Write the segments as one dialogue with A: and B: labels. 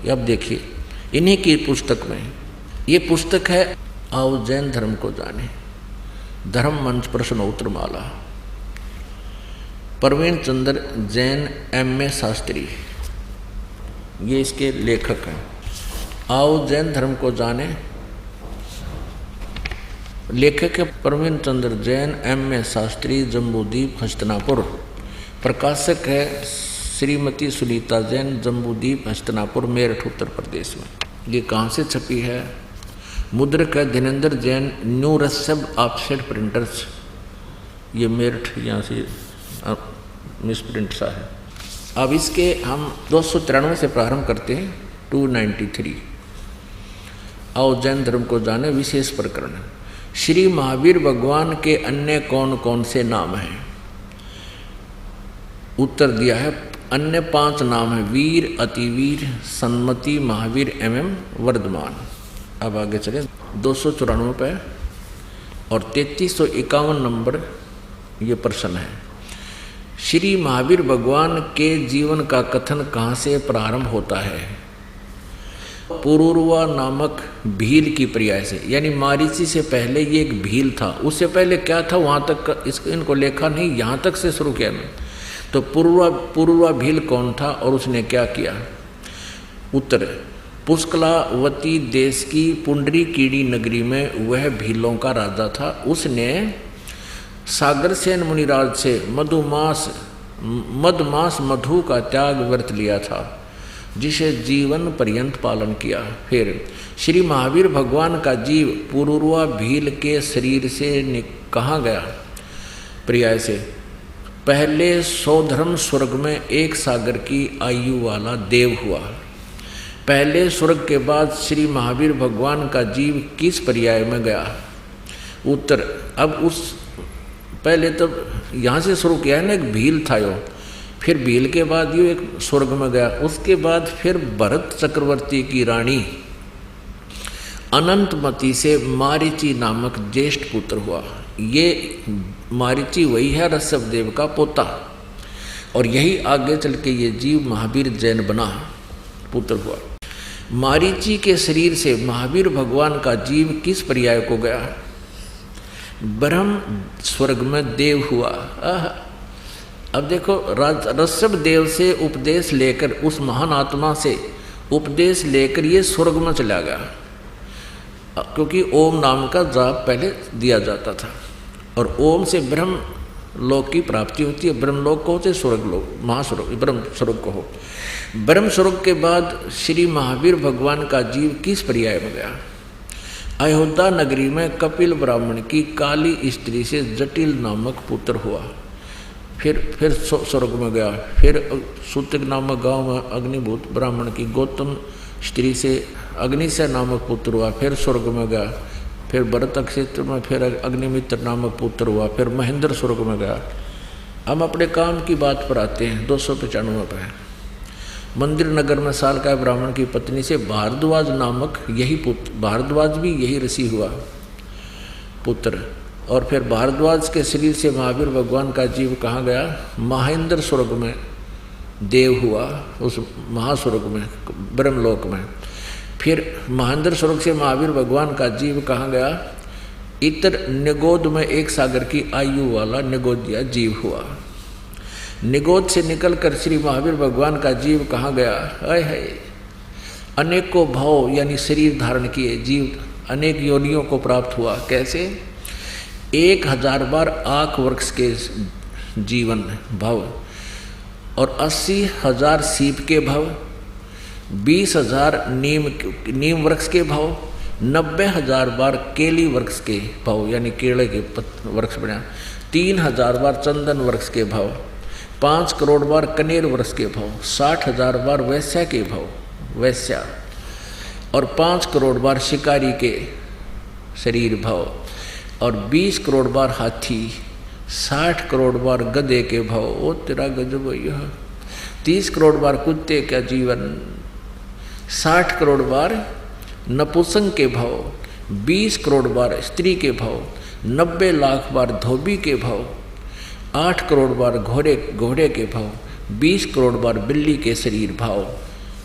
A: अब देखिए इन्हीं की पुस्तक में, ये पुस्तक है आओ जैन धर्म को जाने, धर्म मंच प्रश्नोत्तर माला, प्रवीण चंद्र जैन M.A. शास्त्री, ये इसके लेखक हैं। आओ जैन धर्म को जाने, लेखक है प्रवीण चंद्र जैन M.A. शास्त्री, जम्बूद्वीप हस्तिनापुर। प्रकाशक है श्रीमती सुनीता जैन, जम्बूद्वीप हस्तिनापुर, मेरठ उत्तर प्रदेश में। ये कहाँ से छपी है? मुद्रक है Dhirendra Jain, new रसब offset printers, ये मेरठ, यहाँ से मिस प्रिंट सा है। अब इसके हम 293 से प्रारंभ करते हैं, 293। आओ जैन धर्म को जाने, विशेष प्रकरण। श्री महावीर भगवान के अन्य कौन कौन से नाम हैं? उत्तर दिया है अन्य 5 नाम है, वीर, अतिवीर, सन्मति, महावीर एवं वर्धमान। अब आगे चले 294 पे और 3351 नंबर ये प्रश्न है। श्री महावीर भगवान के जीवन का कथन कहाँ से प्रारंभ होता है? पुरुरवा नामक भील की पर्याय से, यानी मारीची से पहले ये एक भील था। उससे पहले क्या था वहाँ तक इनको लेखा नहीं, यहाँ तक से शुरू किया मैं। तो पुरुरवा भील कौन था और उसने क्या किया? उत्तर, पुष्कलावती देश की पुंडरी कीड़ी नगरी में वह भीलों का राजा था। उसने सागरसेन मुनिराज से मधमास मधु का त्याग व्रत लिया था, जिसे जीवन पर्यंत पालन किया। फिर श्री महावीर भगवान का जीव पुरुरवा भील के शरीर से कहाँ गया? पर्याय से, पहले सौधर्म स्वर्ग में एक सागर की आयु वाला देव हुआ। पहले स्वर्ग के बाद श्री महावीर भगवान का जीव किस पर्याय में गया? उत्तर, अब उस पहले तो यहाँ से शुरू किया है ना, एक भील था यो, फिर भील के बाद यो एक स्वर्ग में गया। उसके बाद फिर भरत चक्रवर्ती की रानी अनंतमती से मारीची नामक ज्येष्ठ पुत्र हुआ। ये मारीची वही है ऋषभदेव का पोता, और यही आगे चल के ये जीव महावीर जैन बना, पुत्र हुआ। मारीची के शरीर से महावीर भगवान का जीव किस पर्याय को गया? ब्रह्म स्वर्ग में देव हुआ। अब देखो, ऋषभदेव से उपदेश लेकर, उस महान आत्मा से उपदेश लेकर ये स्वर्ग में चला गया, क्योंकि ओम नाम का जाप पहले दिया जाता था, और ओम से ब्रह्म लोक की प्राप्ति होती है। ब्रह्म लोक को होते स्वर्ग लोक, महास्वर्ग, ब्रह्म स्वर्ग को हो। ब्रह्म स्वर्ग के बाद श्री महावीर भगवान का जीव किस पर्याय में गया? अयोध्या नगरी में कपिल ब्राह्मण की काली स्त्री से जटिल नामक पुत्र हुआ। फिर स्वर्ग में गया। फिर सूतिक नामक गांव में अग्निभूत ब्राह्मण की गौतम स्त्री से अग्निशय नामक पुत्र हुआ। फिर स्वर्ग में गया। फिर भरत क्षेत्र में फिर अग्निमित्र नामक पुत्र हुआ। फिर महेंद्र स्वर्ग में गया। हम अपने काम की बात पर आते हैं। 295 पर मंदिर नगर में सालकाय ब्राह्मण की पत्नी से भारद्वाज नामक यही पुत्र, भारद्वाज भी यही ऋषि हुआ पुत्र। और फिर भारद्वाज के शरीर से महावीर भगवान का जीव कहाँ गया? महेंद्र स्वर्ग में देव हुआ, उस महास्वर्ग में, ब्रह्मलोक में। फिर महेंद्र स्वर्ग से महावीर भगवान का जीव कहाँ गया? इतर निगोद में एक सागर की आयु वाला निगोदिया जीव हुआ। निगोद से निकलकर श्री महावीर भगवान का जीव कहाँ गया? है अनेकों भाव यानी शरीर धारण किए जीव अनेक योनियों को प्राप्त हुआ। कैसे? 1000 बार आँख वृक्ष के जीवन भव, और 80,000 सीप के भव, 20,000 नीम वृक्ष के भव, 90,000 बार केली वृक्ष के भव यानी केले के वृक्ष बना, 3,000 बार चंदन वृक्ष के भव, 5 करोड़ बार कनेर वृक्ष के भव, 60,000 बार वैश्या के भव, वैश्या, और 5 करोड़ बार शिकारी के शरीर भव, और 20 करोड़ बार हाथी, 60 करोड़ बार गधे के भव। ओ तेरा गजब यह 30 करोड़ बार कुत्ते का जीवन, 60 करोड़ बार नपुंसक के भव, 20 करोड़ बार स्त्री के भव, 90 लाख बार धोबी के भव, 8 करोड़ बार घोड़े के भव, 20 करोड़ बार बिल्ली के शरीर भाव,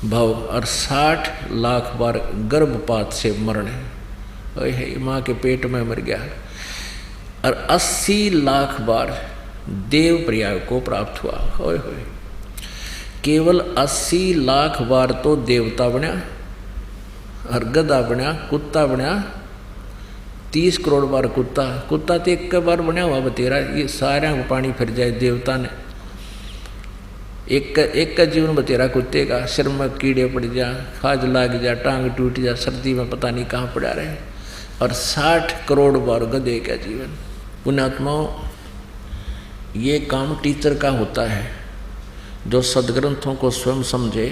A: भव और 60 लाख बार गर्भपात से मरण है, ओए माँ के पेट में मर गया, और 80 लाख बार देव प्रयाग को प्राप्त हुआ। ओए होए, केवल 80 लाख बार तो देवता बना और गधा बना, कुत्ता बना 30 करोड़ बार कुत्ता तो एक बार बना हुआ बतेरा, ये सारा को पानी फिर जाए देवता ने, एक का जीवन बतेरा कुत्ते का, सिर में कीड़े पड़ जा, खाज लाग जा, टांग टूट जा, सर्दी में पता नहीं कहाँ पड़ा रहे, और 60 करोड़ बार गधे का जीवन। पुण्यात्माओं, ये काम टीचर का होता है जो सदग्रंथों को स्वयं समझे,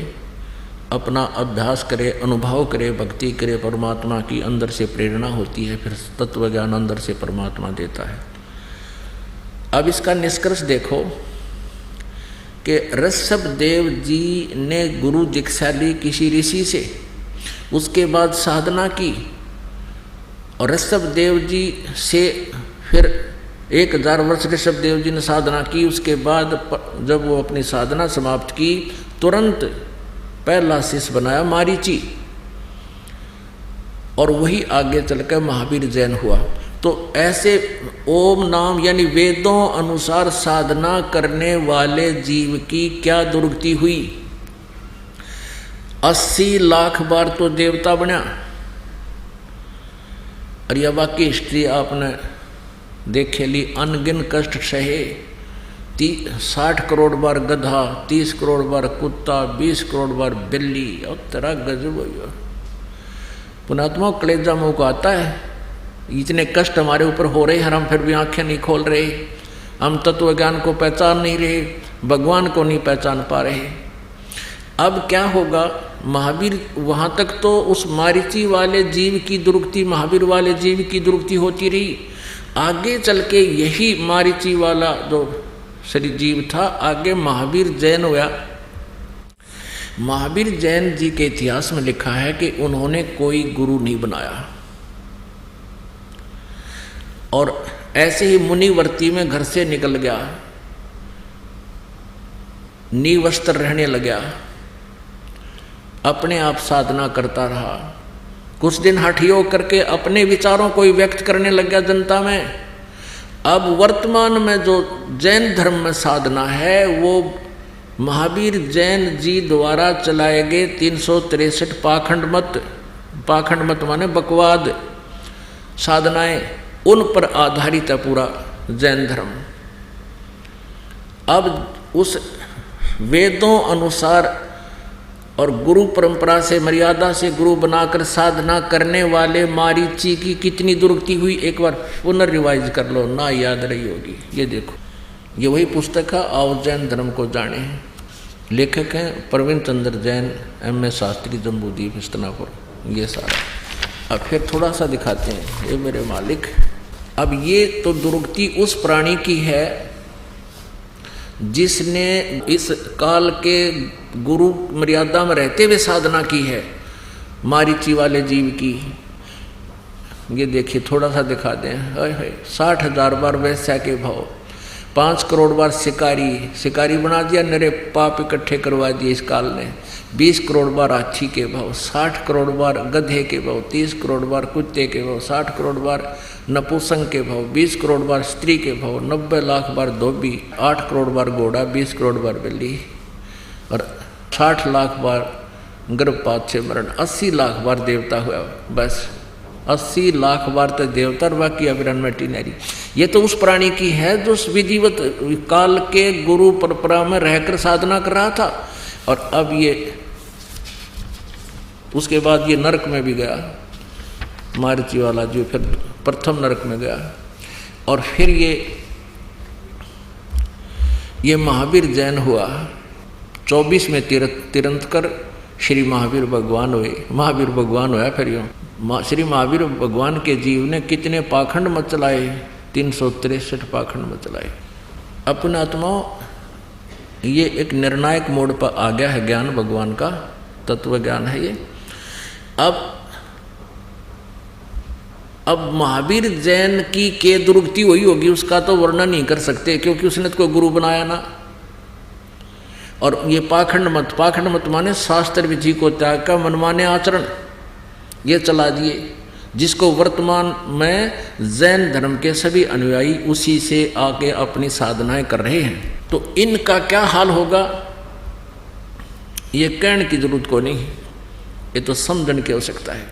A: अपना अभ्यास करे, अनुभव करे, भक्ति करे, परमात्मा की अंदर से प्रेरणा होती है, फिर तत्व ज्ञान अंदर से परमात्मा देता है। अब इसका निष्कर्ष देखो कि ऋषभदेव जी ने गुरु दीक्षा ली किसी ऋषि से, उसके बाद साधना की, और ऋषभदेव जी से फिर 1000 वर्ष ऋषभदेव जी ने साधना की। उसके बाद जब वो अपनी साधना समाप्त की, तुरंत पहला शिष्य बनाया मारीची, और वही आगे चलकर महावीर जैन हुआ। तो ऐसे ओम नाम यानी वेदों अनुसार साधना करने वाले जीव की क्या दुर्गति हुई। 80 लाख बार तो देवता बना, और यह वाकई हिस्ट्री आपने देखे ली, अनगिन कष्ट सहे, 60 करोड़ बार गधा, 30 करोड़ बार कुत्ता, 20 करोड़ बार बिल्ली, और तेरा गजब हो। पुणात्मा कलेजा मुँह को आता है, इतने कष्ट हमारे ऊपर हो रहे हैं, हम फिर भी आंखें नहीं खोल रहे, हम तत्व ज्ञान को पहचान नहीं रहे, भगवान को नहीं पहचान पा रहे। अब क्या होगा, महावीर वहाँ तक तो उस मारीची वाले जीव की दुर्गति, महावीर वाले जीव की दुर्गति होती रही। आगे चल के यही मारीची वाला जो शरीर जीव था, आगे महावीर जैन हुआ। महावीर जैन जी के इतिहास में लिखा है कि उन्होंने कोई गुरु नहीं बनाया, और ऐसे ही मुनिवर्ती में घर से निकल गया, निवस्त्र रहने लगा, अपने आप साधना करता रहा। कुछ दिन हठ योग करके अपने विचारों को व्यक्त करने लग गया जनता में। अब वर्तमान में जो जैन धर्म में साधना है, वो महावीर जैन जी द्वारा चलाए गए 363 पाखंड मत माने बकवाद साधनाएं, उन पर आधारित है पूरा जैन धर्म। अब उस वेदों अनुसार और गुरु परंपरा से, मर्यादा से गुरु बनाकर साधना करने वाले मारीची की कितनी दुर्गति हुई, एक बार पुनर्रिवाइज कर लो, ना याद रही होगी। ये देखो, ये वही पुस्तक है, आओ जैन धर्म को जाने। लेखक हैं प्रवीण चंद्र जैन, M.A. शास्त्री, जम्बूद्वीप, हस्तिनापुर। ये सारा अब फिर थोड़ा सा दिखाते हैं, ये मेरे मालिक। अब ये तो दुर्गति उस प्राणी की है जिसने इस काल के गुरु मर्यादा में रहते हुए साधना की है, मारीची वाले जीव की। ये देखिए, थोड़ा सा दिखा दें। 60,000 बार वैश्या के भाव, 5 करोड़ बार शिकारी बना दिया, नरे पाप इकट्ठे करवा दिए इस काल ने। 20 करोड़ बार हाथी के भाव, 60 करोड़ बार गधे के भाव, 30 करोड़ बार कुत्ते के भाव, 60 करोड़ बार नपुंसक के भाव, 20 करोड़ बार स्त्री के भाव, 90 लाख बार धोबी, 8 करोड़ बार घोड़ा, 20 करोड़ बार बिल्ली, और 60 लाख बार गर्भपात से मरण, 80 लाख बार देवता हुआ। बस 80 लाख बार तो देवता, और बाकी अविरन में टीनरी। ये तो उस प्राणी की है जो विधिवत काल के गुरु परंपरा में रहकर साधना कर रहा था। और अब ये उसके बाद ये नरक में भी गया, मारीची वाला जो फिर प्रथम नरक में गया। और फिर ये महावीर जैन हुआ। 24 में तीर्थंकर श्री महावीर भगवान हुए, महावीर भगवान हुआ। फिर यूँ श्री महावीर भगवान के जीव ने कितने पाखंड मत चलाए, 363 पाखंड मत चलाए। अपने आत्माओं, ये एक निर्णायक मोड़ पर आ गया है ज्ञान, भगवान का तत्व ज्ञान है ये। अब महावीर जैन की के दुर्गति हुई होगी, उसका तो वर्णन नहीं कर सकते, क्योंकि उसने तो कोई गुरु बनाया ना। और ये पाखंड मत माने शास्त्र विधि को त्याग कर मनमाने आचरण ये चला दिए, जिसको वर्तमान में जैन धर्म के सभी अनुयायी उसी से आके अपनी साधनाएं कर रहे हैं। तो इनका क्या हाल होगा ये कहने की जरूरत को नहीं, ये तो समझने की आवश्यकता है।